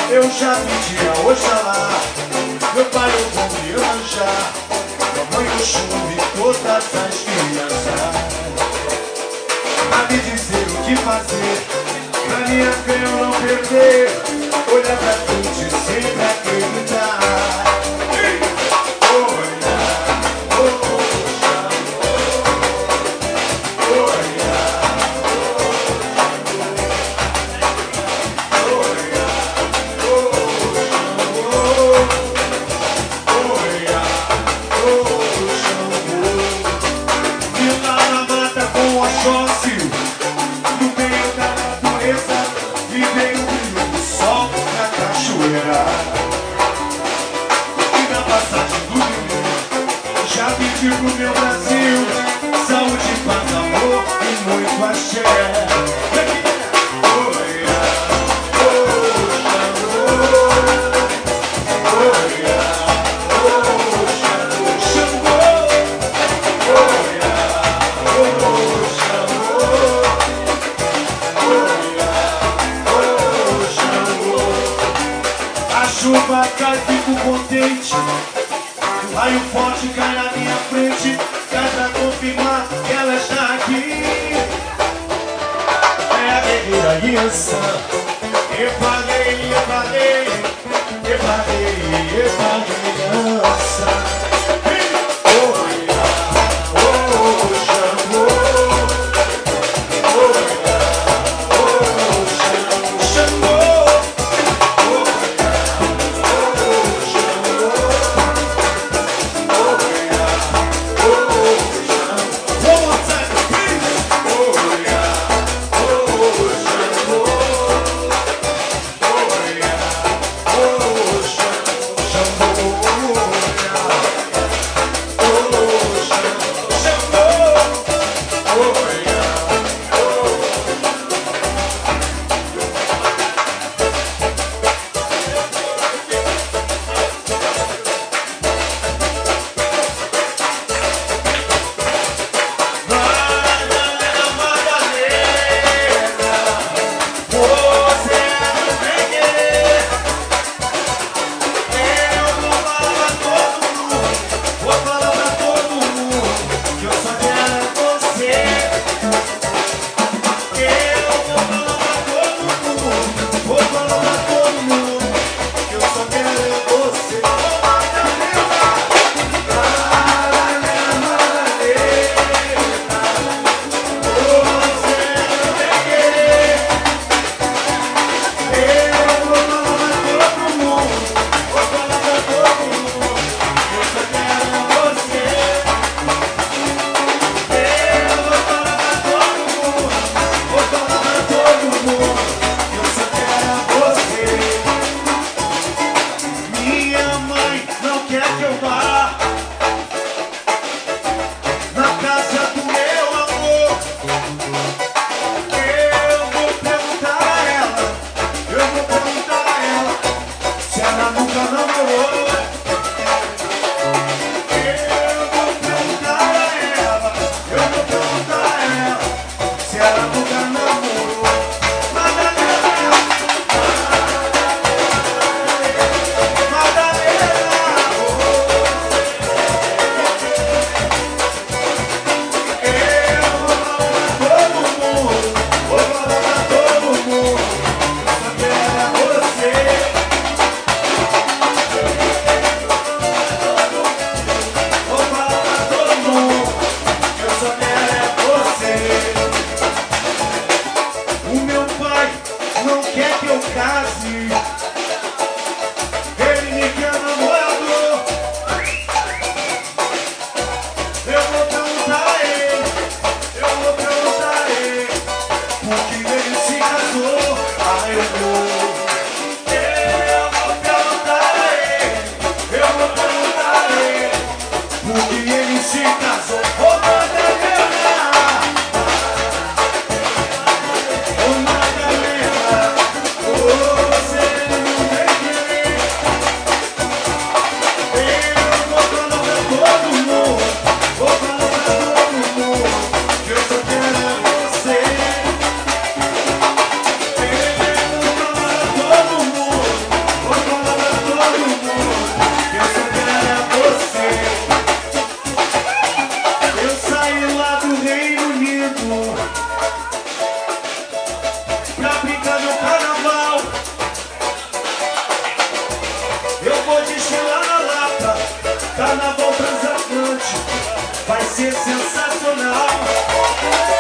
Eu já pedi a Oxalá, meu pai eu vou me arranjar, mamãe o chuva e todas as crianças a me dizer o que fazer, pra minha fé eu não perder, olhar pra frente e sempre acreditar. No meio da natureza, vivei o brilho do sol na cachoeira. E na passagem do rio, já pedi pro meu Brasil saúde, paz, amor e muito axé. Chuva cai, fico contente. O raio forte cai na minha frente, cai pra confirmar que ela está aqui. É a guerreira aliança. Eparei, eparei, eparei, eparei aliança. sensacional.